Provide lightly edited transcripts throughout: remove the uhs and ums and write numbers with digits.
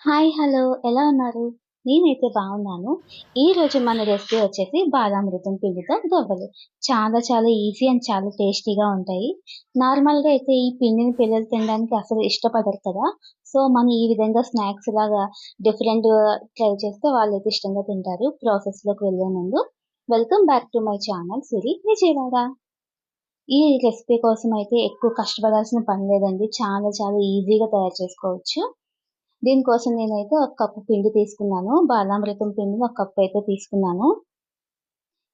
Hi! Hello! ఎలా ఉన్నారు? నేనైతే బాగున్నాను. ఈరోజు మన రెసిపీ వచ్చేసి బాలామృతం పిండితో గవ్వలు. చాలా చాలా ఈజీ అండ్ చాలా టేస్టీగా ఉంటాయి. నార్మల్‌గా అయితే ఈ పిండిని పిల్లలు తినడానికి అసలు ఇష్టపడరు కదా! సో, మనం ఈ విధంగా స్నాక్స్ లాగా డిఫరెంట్‌గా ట్రై చేస్తే వాళ్ళైతే ఇష్టంగా తింటారు. ప్రాసెస్‌లోకి వెళ్ళే ముందు welcome back to my channel Siri Vijayawada. ఈ రెసిపీ కోసం అయితే ఎక్కువ కష్టపడాల్సిన పని లేదండి. చాలా చాలా ఈజీగా తయారు చేసుకోవచ్చు. దీనికోసం నేనైతే ఒక కప్పు పిండి తీసుకున్నాను. బాలామృతం పిండిని ఒక కప్ అయితే తీసుకున్నాను.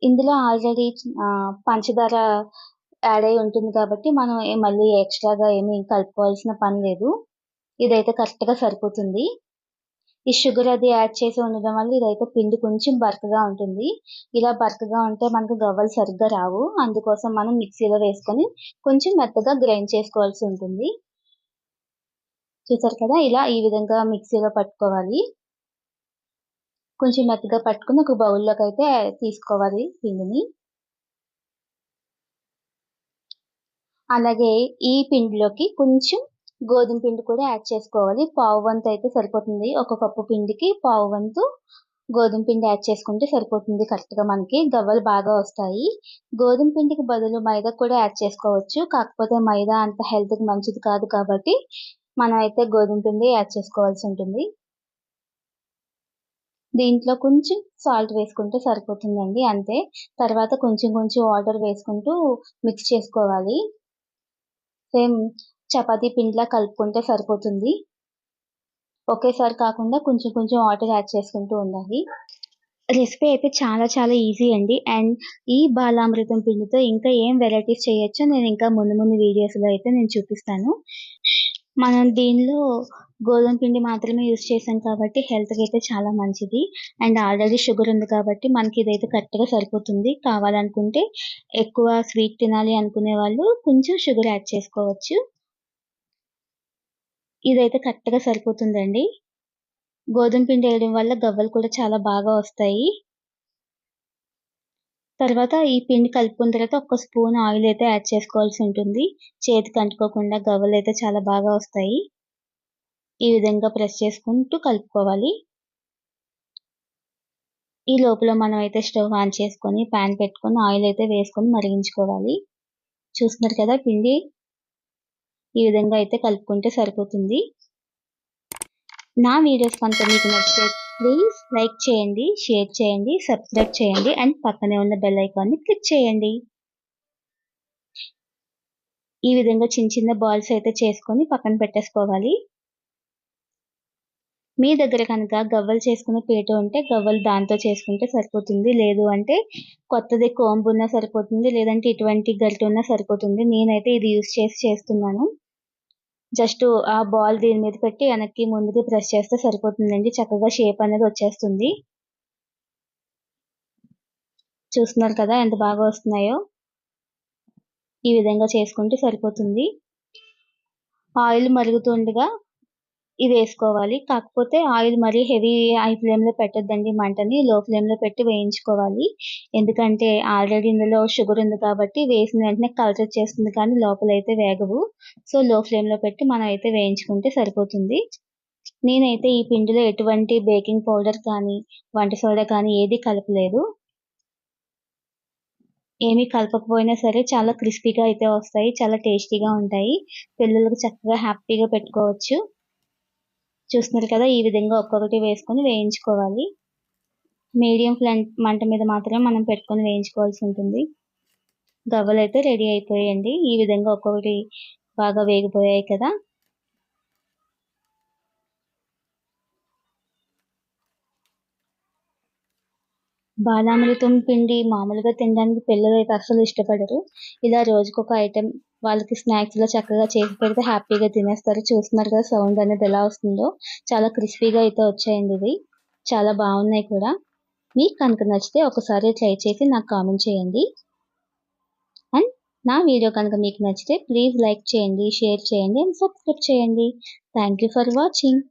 ఇందులో ఆల్రెడీ పంచదార యాడ్ అయ్యి ఉంటుంది కాబట్టి మనం మళ్ళీ ఎక్స్‌ట్రాగా ఏమి కలుపుకోవాల్సిన పని లేదు. ఇదైతే కరెక్ట్‌గా సరిపోతుంది. ఈ షుగర్ అది యాడ్ చేసి ఉండడం వల్ల ఇదైతే పిండి కొంచెం బరకగా ఉంటుంది. ఇలా బరకగా ఉంటే మనకు గవ్వలు సరిగ్గా రావు. అందుకోసం మనం మిక్సీలో వేసుకొని కొంచెం మెత్తగా గ్రైండ్ చేసుకోవాల్సి ఉంటుంది. చూసారు కదా! ఇలా ఈ విధంగా మిక్సీలో పట్టుకోవాలి. కొంచెం మెత్తగా పట్టుకొని ఒక బౌల్‌లోకైతే తీసుకోవాలి పిండిని. అలాగే ఈ పిండిలోకి కొంచెం గోధుమ పిండి కూడా యాడ్ చేసుకోవాలి. పావు వంతు అయితే సరిపోతుంది. ఒక కప్పు పిండికి పావు వంతు గోధుమ పిండి యాడ్ చేసుకుంటే సరిపోతుంది కరెక్ట్‌గా మనకి. గవ్వలు బాగా వస్తాయి. గోధుమ పిండికి బదులు మైదా కూడా యాడ్ చేసుకోవచ్చు. కాకపోతే మైదా అంత హెల్త్‌కి మంచిది కాదు కాబట్టి మనమైతే గోధుమ పిండి యాడ్ చేసుకోవాల్సి ఉంటుంది. దీంట్లో కొంచెం సాల్ట్ వేసుకుంటే సరిపోతుందండి అంతే. తర్వాత కొంచెం కొంచెం వాటర్ వేసుకుంటూ మిక్స్ చేసుకోవాలి. సేమ్ చపాతీ పిండిలా కలుపుకుంటే సరిపోతుంది. ఒకేసారి కాకుండా కొంచెం కొంచెం వాటర్ యాడ్ చేసుకుంటూ ఉండాలి. రెసిపీ అయితే చాలా చాలా ఈజీ అండి. అండ్ ఈ బాలామృతం పిండితో ఇంకా ఏం వెరైటీస్ చేయొచ్చో నేను ఇంకా ముందు ముందు వీడియోస్‌లో అయితే నేను చూపిస్తాను. మనం దీనిలో గోధుమ పిండి మాత్రమే యూజ్ చేసాం కాబట్టి హెల్త్‌కైతే చాలా మంచిది. అండ్ ఆల్రెడీ షుగర్ ఉంది కాబట్టి మనకి ఇదైతే కరెక్ట్‌గా సరిపోతుంది. కావాలనుకుంటే ఎక్కువ స్వీట్ తినాలి అనుకునే వాళ్ళు కొంచెం షుగర్ యాడ్ చేసుకోవచ్చు. ఇదైతే కరెక్ట్‌గా సరిపోతుందండి. గోధుమ పిండి ఎయడం వల్ల గవ్వలు కూడా చాలా బాగా వస్తాయి. తర్వాత ఈ పిండి కలుపుకున్న తర్వాత ఒక స్పూన్ ఆయిల్ అయితే యాడ్ చేసుకోవాల్సి ఉంటుంది. చేతికి అంటుకోకుండా గవ్వలైతే చాలా బాగా వస్తాయి. ఈ విధంగా ప్రెస్ చేసుకుంటూ కలుపుకోవాలి. ఈ లోపల మనమైతే స్టవ్ ఆన్ చేసుకొని పాన్ పెట్టుకొని ఆయిల్ అయితే వేసుకొని మరిగించుకోవాలి. చూస్తున్నారు కదా పిండి ఈ విధంగా అయితే కలుపుకుంటే సరిపోతుంది. నా వీడియోస్ కనుక మీకు నచ్చితే ప్లీజ్ లైక్ చేయండి, షేర్ చేయండి, సబ్స్క్రైబ్ చేయండి అండ్ పక్కనే ఉన్న బెల్ ఐకాన్‌ని క్లిక్ చేయండి. ఈ విధంగా చిన్న చిన్న బాల్స్ అయితే చేసుకొని పక్కన పెట్టేసుకోవాలి. మీ దగ్గర కనుక గవ్వలు చేసుకునే పీట ఉంటే గవ్వలు దాంతో చేసుకుంటే సరిపోతుంది. లేదు అంటే కొత్తది కోంబ్ ఉన్నా సరిపోతుంది. లేదంటే ఇటువంటి గరిటె ఉన్నా సరిపోతుంది. నేనైతే ఇది యూజ్ చేసి చేస్తున్నాను. జస్ట్ ఆ బాల్ దీని మీద పెట్టి వెనక్కి, ముందుకి ప్రెస్ చేస్తే సరిపోతుందండి. చక్కగా షేప్ అనేది వచ్చేస్తుంది. చూస్తున్నారు కదా ఎంత బాగా వస్తున్నాయో. ఈ విధంగా చేసుకుంటే సరిపోతుంది. ఆయిల్ మరుగుతుండగా ఇవేసుకోవాలి. కాకపోతే ఆయిల్ మరీ హై ఫ్లేమ్‌లో పెట్టొద్దండి మంటని. లో ఫ్లేమ్‌లో పెట్టి వేయించుకోవాలి. ఎందుకంటే ఆల్రెడీ ఇందులో షుగర్ ఉంది కాబట్టి వేసిన వెంటనే కలరొచ్చేస్తుంది కానీ లోపలైతే వేగవు. సో, లో ఫ్లేమ్‌లో పెట్టి మనం అయితే వేయించుకుంటే సరిపోతుంది. నేనైతే ఈ పిండిలో ఎటువంటి బేకింగ్ పౌడర్ కానీ, వంట సోడా కానీ ఏది కలపలేదు. ఏమీ కలపకపోయినా సరే చాలా క్రిస్పీగా అయితే వస్తాయి. చాలా టేస్టీగా ఉంటాయి. పిల్లలకి చక్కగా హ్యాపీగా పెట్టుకోవచ్చు. చూస్తున్నారు కదా! ఈ విధంగా ఒక్కొక్కటి వేసుకొని వేయించుకోవాలి. మీడియం మంట మీద మాత్రమే మనం పెట్టుకొని వేయించుకోవాల్సి ఉంటుంది. గవ్వలైతే రెడీ అయిపోయాయండి. ఈ విధంగా ఒక్కొక్కటి బాగా వేగిపోయాయి కదా! బాలామృతం పిండి మామూలుగా తినడానికి పిల్లలైతే అస్సలు ఇష్టపడరు. ఇలా రోజుకొక ఐటెమ్ వాళ్ళకి స్నాక్స్‌లా చక్కగా చేసి పెడితే హ్యాపీగా తినేస్తారు. చూస్తున్నారు కదా సౌండ్ అనేది ఎలా వస్తుందో. చాలా క్రిస్పీగా అయితే వచ్చాయండి ఇవి. చాలా బాగున్నాయి కూడా. మీకు కనుక నచ్చితే ఒకసారి ట్రై చేసి నాకు కామెంట్ చేయండి. అండ్ నా వీడియో కనుక మీకు నచ్చితే ప్లీజ్ లైక్ చేయండి, షేర్ చేయండి అండ్ సబ్స్క్రైబ్ చేయండి. Thank you for watching.